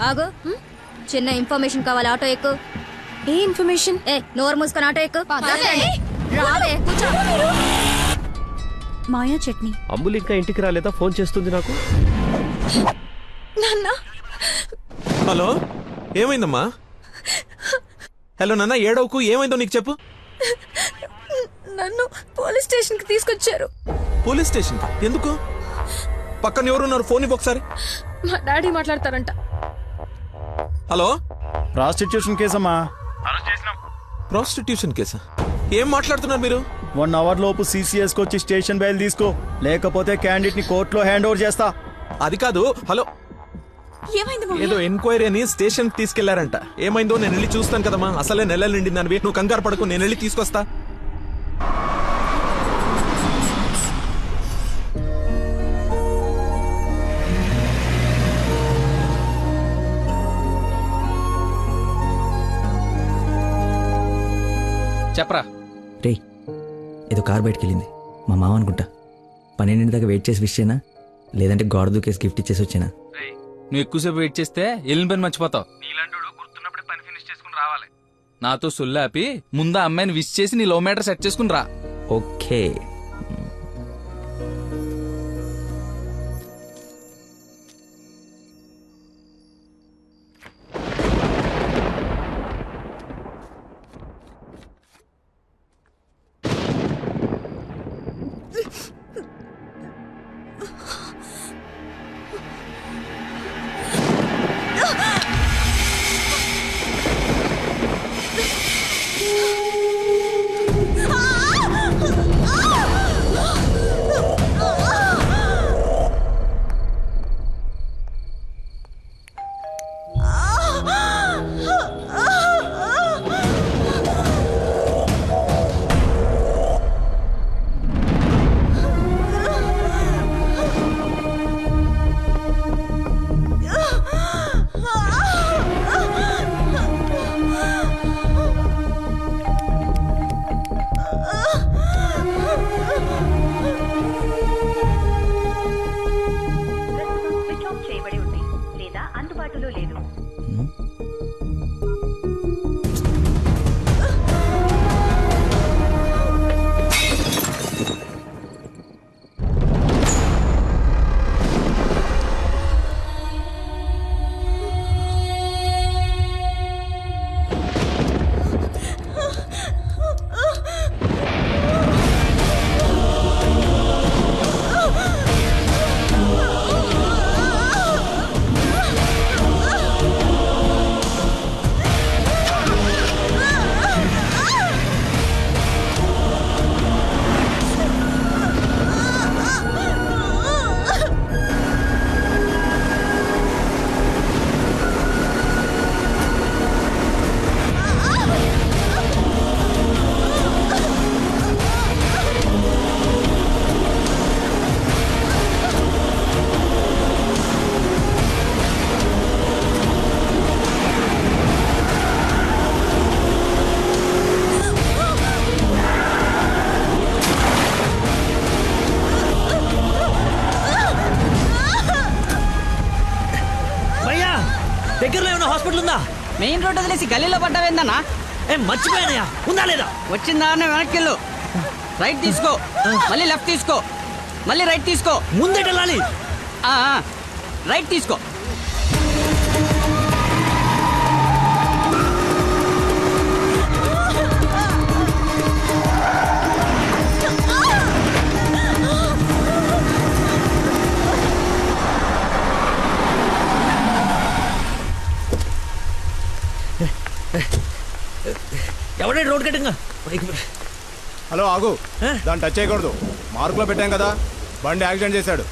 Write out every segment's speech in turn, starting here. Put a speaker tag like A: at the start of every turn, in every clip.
A: ఆగు. చిన్న ఇన్ఫర్మేషన్ కావాలి, ఆటో ఎక్కు.
B: ఏ ఇన్ఫర్మేషన్?
A: నోరు మూసుకొని ఆటో ఎక్కు. రావే, కూర్చో.
B: మాయా చట్నీ.
C: అంబులు ఇంకా ఇంటికి రాలేదా? ఫోన్ చేస్తుంది నాకు.
B: నాన్న.
D: హలో, ఏమైందమ్మా? హలో నాన్న, ఏడవకు. ఏమైందో నీకు చెప్పు.
B: నన్ను పోలీస్ స్టేషన్ కి తీసుకొచ్చారు.
D: పోలీస్ స్టేషన్ ఎందుకు? పక్కన ఎవరున్నారు? ఫోన్ ఇవ్వు ఒకసారి.
B: మా డాడీ మాట్లాడతారంట.
D: హలో,
E: ప్రాస్టిట్యూషన్ కేసమ్మా.
D: ప్రాస్టిట్యూషన్ కేసా? ఏం మాట్లాడుతున్నారు మీరు?
E: 1 అవర్ లోపు సిసిఎస్ వచ్చి స్టేషన్ బయలు తీసుకో, లేకపోతే క్యాండిడేట్ ని కోర్టులో హ్యాండ్ ఓవర్ చేస్తా.
D: అది కాదు. హలో,
B: ఏమైంది?
D: ఏదో ఎంక్వైరీ అని స్టేషన్ కి తీసుకెళ్లారంట. ఏమైందో నేను వెళ్ళి చూస్తాను కదమ్మా. అసలే నెలలు నిండిందనివి. నువ్వు కంగారు పడకు, నేను వెళ్ళి తీసుకొస్తా.
F: చెప్పరా.
G: రే, ఏదో కార్ బయటకెళ్ళింది. మా మామ అనుకుంటా. 12 దాకా వెయిట్ చేసి విష్ చేయనా, లేదంటే గోడ దూకేసి గిఫ్ట్ ఇచ్చేసి వచ్చేనా?
F: నువ్వు ఎక్కువసేపు వెయిట్ చేస్తే వెళ్ళిన పని మర్చిపోతావు. నీలాంటి గుర్తున్నప్పుడే పని ఫినిష్ చేసుకుని రావాలి. నాతో సొల్లాపి ముందు అమ్మాయిని విష్ చేసి నీ లవ్ మ్యాటర్ సెట్ చేసుకుని రా.
G: ఓకే. దగ్గరలో ఏమైనా హాస్పిటల్ ఉందా?
H: మెయిన్ రోడ్ వదిలేసి గల్లీలో పడ్డావేందన్నా?
G: మర్చిపోయానయా, ఉందా లేదా?
H: వచ్చిందా వెనక్కి వెళ్ళు. రైట్ తీసుకో, మళ్ళీ లెఫ్ట్ తీసుకో, మళ్ళీ రైట్ తీసుకో.
G: ముందెటెళ్ళాలి.
H: రైట్ తీసుకో.
G: ఎవడే రోడ్ కట్టింగా?
E: హలో, ఆగు. దాన్ని టచ్ చేయకూడదు. మార్కులో పెట్టాం కదా. బండి యాక్సిడెంట్ చేశాడు.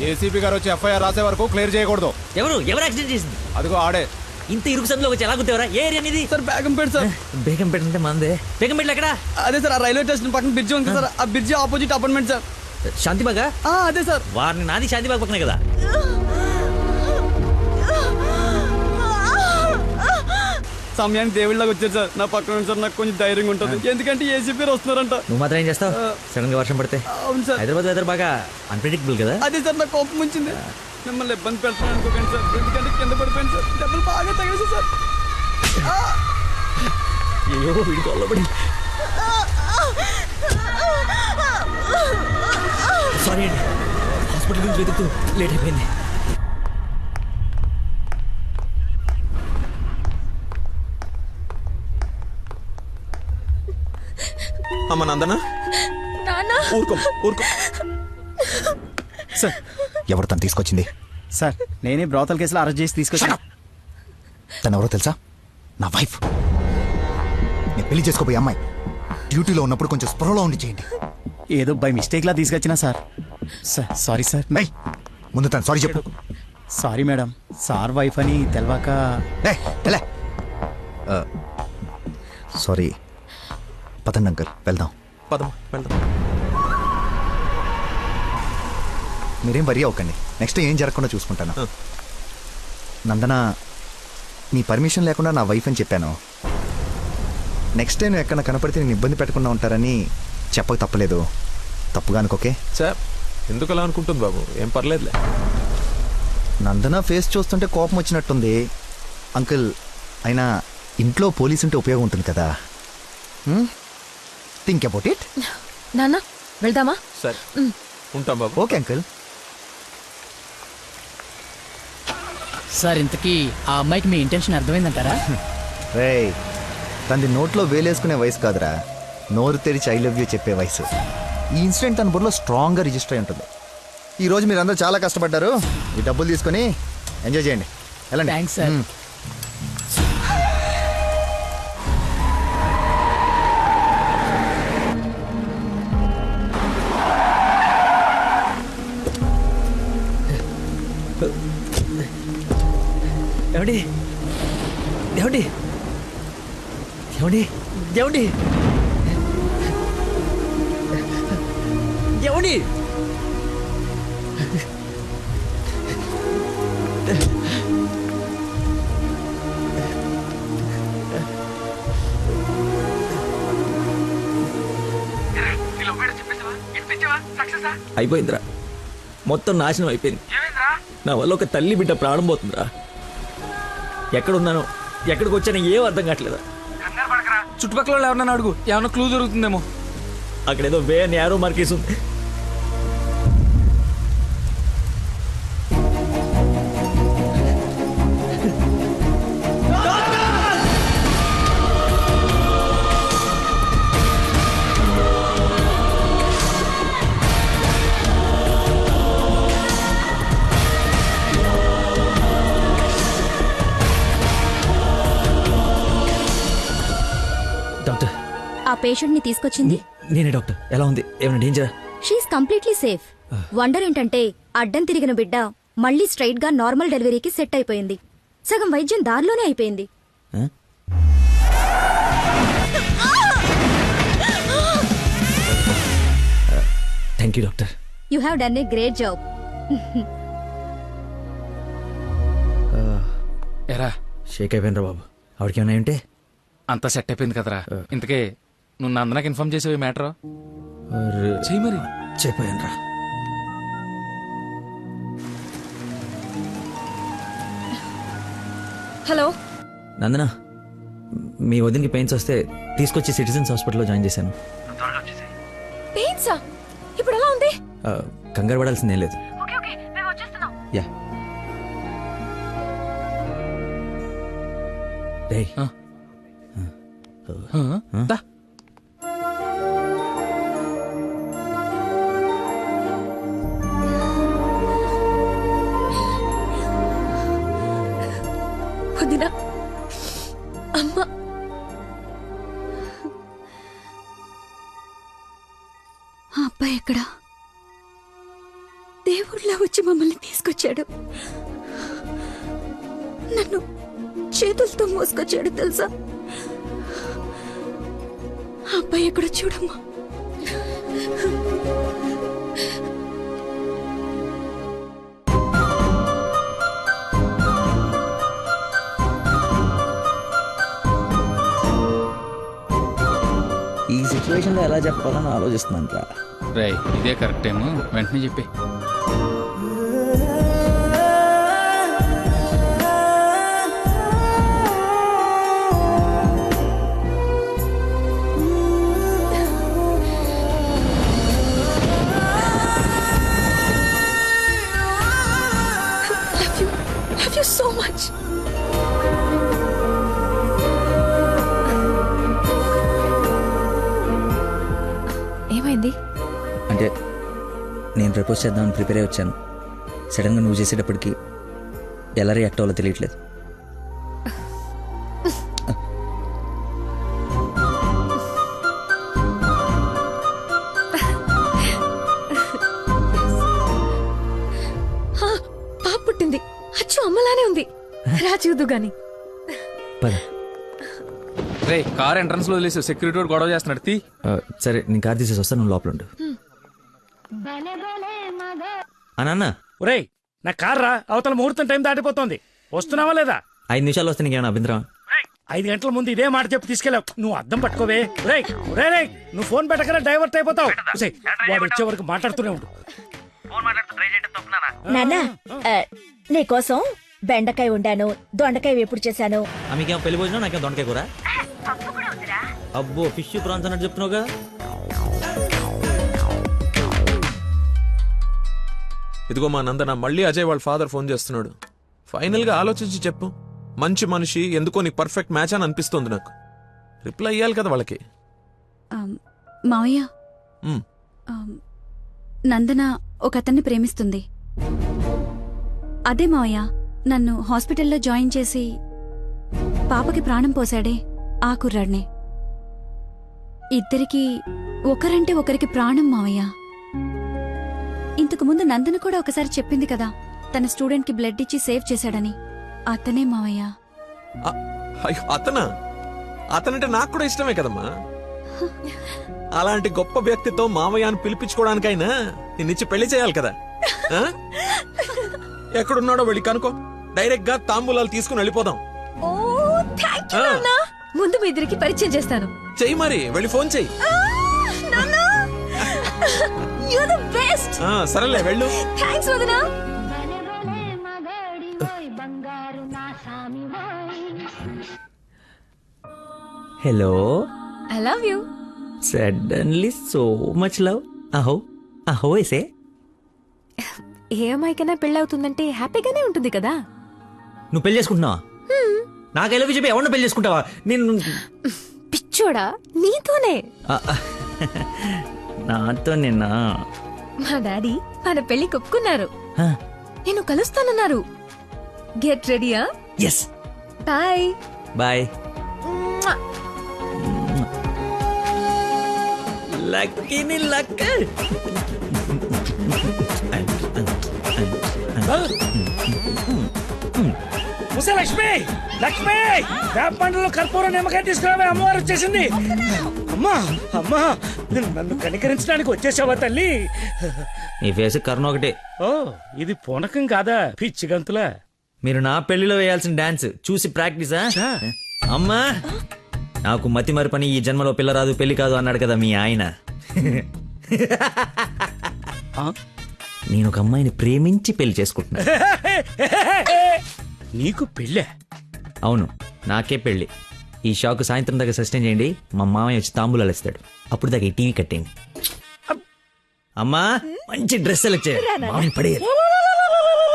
E: ఏసీపీ గారు వచ్చి ఎఫ్ఐఆర్ రాసే వరకు క్లియర్ చేయకూడదు.
G: ఎవరు యాక్సిడెంట్ చేసింది?
E: అదిగో ఆడే.
G: ఇంత ఇరుకు సందులో వచ్చి ఎలా గుర్తేవరా? ఏ ఏరియా అనేది?
H: Sir Begumpet sir.
G: బేగంపేట అంటే మందే. బేగంపేటలో ఎక్కడ?
H: అదే సార్, ఆ రైల్వే స్టేషన్ పక్కన బ్రిడ్జ్ ఉంది సార్. ఆ బ్రిడ్జ్ ఆపోజిట్ అపార్ట్మెంట్ సార్.
G: శాంతిబాగా?
H: అదే సార్.
G: వారిని నాది శాంతిబాగ్ పక్కనే కదా.
H: సమయానికి దేవుళ్ళగా వచ్చారు సార్. నా పక్కన సార్ నాకు కొంచెం ధైర్యంగా ఉంటుంది, ఎందుకంటే ఏసీపీ వస్తున్నారంట.
G: నువ్వు మాత్రం ఏం చేస్తావు? సడన్ గా వర్షం పడితే?
H: అవును సార్.
G: హైదరాబాద్ వెదర్ బాగా అన్ప్రెడిక్టబుల్ కదా.
H: అదే సార్, నాకు కోపం వచ్చింది. మిమ్మల్ని ఇబ్బంది పెడతాను అనుకోకండి సార్, ఎందుకంటే కింద పడిపోయింది సార్, దెబ్బలు బాగా తగిలేసి సార్.
G: అయ్యో వీడి కొల్లబడి సారీ అండి, హాస్పిటల్ నుంచి వెతుకుతూ లేట్ అయిపోయింది.
D: అమ్మ నందన
B: నాన్న
D: ఊరుకో ఊరుకో.
E: సార్
I: ఎవరు తను తీసుకొచ్చింది?
E: సార్ నేనే బ్రోతల్ కేసులో అరెస్ట్ చేసి తీసుకొచ్చాను.
I: తను ఎవరో తెలుసా? నా వైఫ్. నేను పెళ్లి చేసుకోబోయే అమ్మాయి. డ్యూటీలో ఉన్నప్పుడు కొంచెం స్పృహలో ఉండి చేయండి.
E: ఏదో బై మిస్టేక్ లా తీసుకొచ్చినా సార్. Sorry sir.
I: నై ముందు తను సారీ చెప్పు.
E: సారీ మేడం, సార్ వైఫ్ అని తెలవాక.
I: సారీ. పదండి అంకల్, వెళ్దాం.
D: పదమ్మా వెళ్దాం.
I: మీరేం వరీ అవ్వకండి, నెక్స్ట్ ఏం జరగకుండా చూసుకుంటాను. నందన, నీ పర్మిషన్ లేకుండా నా వైఫ్ అని చెప్పాను. నెక్స్ట్ టైం ఎక్కడ కనపడితే నేను ఇబ్బంది పెట్టకుండా ఉంటారని చెప్పక తప్పలేదు. తప్పుగా అనుకోకే.
D: సార్ ఎందుకు అలా అనుకుంటుంది బాబు, ఏం పర్లేదులే.
I: నందన ఫేస్ చూస్తుంటే కోపం వచ్చినట్టుంది. అంకుల్, అయినా ఇంట్లో పోలీస్ ఉంటే ఉపయోగం ఉంటుంది కదా. Think about it.
B: నాన్న వెళ్దామా?
D: సరే ఉంటాం బాబు.
I: Okay uncle.
H: సార్ ఇంతకీ ఆ అమ్మాయికి మీ ఇంటెన్షన్ అర్థమైందంటారా?
I: రేయ్, తనది నోట్లో వేలేసుకునే వయసు కాదురా, నోరు తెరిచి ఐ లవ్ యూ చెప్పే వయసు. ఈ ఇన్సిడెంట్ తన బుర్రలో స్ట్రాంగ్గా రిజిస్టర్ అయి ఉంటుంది. ఈరోజు మీరందరూ చాలా కష్టపడ్డారు. ఈ డబ్బులు తీసుకొని ఎంజాయ్ చేయండి. వెళ్ళండి.
H: Thanks sir.
G: ఏమండి ఏమండి ఏమండి ఏమండి ఏమండి అయిపోయిందిరా, మొత్తం నాశనం అయిపోయింది. నా వల్ల ఒక తల్లి బిడ్డ ప్రాణం పోతుందిరా. ఎక్కడున్నానో ఎక్కడికి వచ్చానో ఏం అర్థం కావట్లేదా.
F: చుట్టుపక్కల వాళ్ళు ఎవరన్నా అడుగు, ఏమన్నా క్లూ దొరుకుతుందేమో.
G: అక్కడేదో వే అని యారో మార్కేసి ఉంది. డాక్టర్,
A: ఆ పేషెంట్ ని తీసుకొచ్చింది
G: నేనే డాక్టర్. ఎలా ఉంది? ఏమైనా డేంజరా?
A: She is completely safe. వండర్ ఏంటంటే అడ్డం తిరిగిన బిడ్డ మళ్ళీ స్ట్రైట్ గా నార్మల్ డెలివరీకి సెట్ అయిపోయింది. సగం వైద్యం దారిలోనే అయిపోయింది.
G: Thank you doctor.
A: You have done a great job.
F: ఎరా
G: షేక్ అయిపోయినరా బాబు. ఆవిడకి ఏమైనా ఉంటే
F: అంతా సెట్ అయిపోయింది కదరా. ఇంతకే నువ్వు నందనకి ఇన్ఫార్మ్ చేసేవి మ్యాటర్ చెయ్యి మరి.
G: చెప్పానురా.
B: హలో
G: నందన, మీ వదినకి పెయిన్స్ వస్తే తీసుకొచ్చి సిటిజన్స్ హాస్పిటల్లో జాయిన్ చేశాను.
B: పెయిన్సా? ఇప్పుడు ఎలా ఉంది?
G: కంగారు పడాల్సిందేం లేదు. యా. రేయ్,
F: దా.
B: వదినా, అమ్మ,
A: ఆ అబ్బాయి ఎక్కడా? దేవుళ్ళ వచ్చి మమ్మల్ని తీసుకొచ్చాడు. నన్ను చేతులతో మోసుకొచ్చాడు తెలుసా? ఆ అబ్బాయి ఎక్కడ చూడమ్మా.
G: ఈ సిచ్యువేషన్లో ఎలా చెప్పాలని ఆలోచిస్తున్నాను రా.
F: రేయ్, ఇదే కరెక్ట్ టైం, వెంటనే చెప్పి.
B: So much. ఏమైంది?
G: అంటే నేను ప్రపోజ్ చేద్దామని ప్రిపేర్ అయి వచ్చాను. సడన్గా నువ్వు చేసేటప్పటికి ఎలా రియాక్ట్ అవ్వాలో తెలియట్లేదు.
B: పాప పుట్టింది. అచ్చు అమ్మలానే ఉంది. రా చూదు గాని.
G: పద.
F: రే కార్ ఎంట్రన్స్ లో వదిలేసి సెక్యూరిటీ వాడు గొడవ చేస్తున్నాడు. తీ.
G: సరే నేను కార్ తీసేసి వస్తాను, నువ్వు లోపల ఉండు. నాన్న
C: ఒరేయ్ నా కార్ రా, అవతల ముహూర్తం టైం దాటిపోతుంది. వస్తున్నావా లేదా?
G: 5 నిమిషాలు వస్తే నీకేమైనా అభ్యంతరం?
C: 5 గంటల ముందు ఇదే మాట చెప్పి తీసుకెళ్ళావు. నువ్వు అద్దం పట్టుకోవే. రేయ్ రేయ్ నువ్వు ఫోన్ పెట్టకనే డైవర్ట్ అయిపోతావు. ఉసేయ్, వాడు వచ్చే వరకు మాట్లాడుతూనే ఉండు.
A: నాన్న నీకోసం బెండకాయ వండాను, దొండకాయ వేపుడు చేశాను.
G: మీకేమో పెళ్లి భోజనం, నాకేమో దొండకాయ కూర. అబ్బో ఫిష్ ప్రాన్స్ అన్నట్టు చెప్తున్నావుగా.
D: ఇదిగో మా నందన, మళ్ళీ అజయ్ వాళ్ళ ఫాదర్ ఫోన్ చేస్తున్నాడు. ఫైనల్ గా ఆలోచించి చెప్పు. మంచి మనిషి, ఎందుకో నీకు పర్ఫెక్ట్ మ్యాచ్ అని అనిపిస్తుంది నాకు. రిప్లై ఇయ్యాలి కదా వాళ్ళకి.
A: మావయ్య,
D: ఉమ్.
A: నందన ఒక అతన్ని ప్రేమిస్తుంది. అదే మావయ్య నన్ను హాస్పిటల్లో జాయిన్ చేసి పాపకి ప్రాణం పోశాడే ఆ కుర్రాడినే. ఇద్దరికి ఒకరంటే ఒకరికి ప్రాణం మావయ్య. ఇంతకు ముందు నందన కూడా ఒకసారి చెప్పింది కదా, తన స్టూడెంట్ కి బ్లడ్ ఇచ్చి సేవ్ చేశాడని. అతనే మావయ్య.
D: అయ్యో, అతనంటే నాకు కూడా ఇష్టమే కదమ్మా. అలాంటి గొప్ప వ్యక్తితో మావయ్య అని పిలిపించుకోవడానికైనా నిన్నిచ్చి పెళ్లి చేయాలి కదా. ఆ? ఎక్కడున్నాడో వెళ్ళి కనుకో, డైరెక్ట్ గా తాంబూలాలు తీసుకుని వెళ్ళిపోదాం.
B: ఓ థ్యాంక్ యూ నాన్న. ముందు మీ ఇద్దరికి పరిచయం చేస్తాను.
D: చెయ్యి మరి, వెళ్ళి ఫోన్ చెయ్యి.
B: You are the best.
D: సరేలే వెళ్ళు.
B: థాంక్స్ వదనా.
G: Hello.
B: I love you.
G: Suddenly so much love. అహో అహో ఏసే.
B: ఏ అమ్మాయికైనా పెళ్ళవుతుందంటే హ్యాపీగానే ఉంటుంది కదా.
G: నువ్వు పెళ్లి చేసుకుంటున్నావా? నాకు ఎలా చెప్పి ఎవరిని పెళ్లి చేసుకుంటావా? నేను
B: పిచ్చోడా, నీతోనే.
G: నాతో నిన్న
B: మా డాడీ మన పెళ్లి ఒప్పుకున్నారు. నేను కలుస్తానన్నారు. గెట్ రెడీయా?
G: ఎస్.
B: Bye
G: bye. లక్కీని లక్క.
C: ముసే లక్ష్మి, లక్ష్మి వేప పండ్లలో కర్పూరం నిమ్మకాయ తీసుకురావే, అమ్మవారు వచ్చేసింది. అమ్మా అమ్మా, నన్ను కనికరించడానికి వచ్చేసావా తల్లి?
G: నీ ఫేస్ కరుణ ఒకటే.
C: ఓ ఇది పూనకం కాదా, పిచ్చి గంతులా?
G: మీరు నా పెళ్లిలో వేయాల్సిన డాన్స్ చూసి ప్రాక్టీసా? అమ్మా, నాకు మతి మరి పని, ఈ జన్మలో పిల్ల రాదు పెళ్లి కాదు అన్నాడు కదా మీ ఆయన. నేను ఒక అమ్మాయిని ప్రేమించి పెళ్లి చేసుకుంటున్నా.
C: నీకు పెళ్ళే?
G: అవును, నాకే పెళ్లి. ఈ షాక్ సాయంత్రం దాకా సస్టైన్ చేయండి. మా మామయ్య వచ్చి తాంబూలాలు ఇస్తాడు. అప్పుడు దాకా ఈ టీవీ కట్టేయండి. అమ్మా, మంచి డ్రెస్ సెలెక్ట్ చేయాలి. మామయ్య పడేయాలి.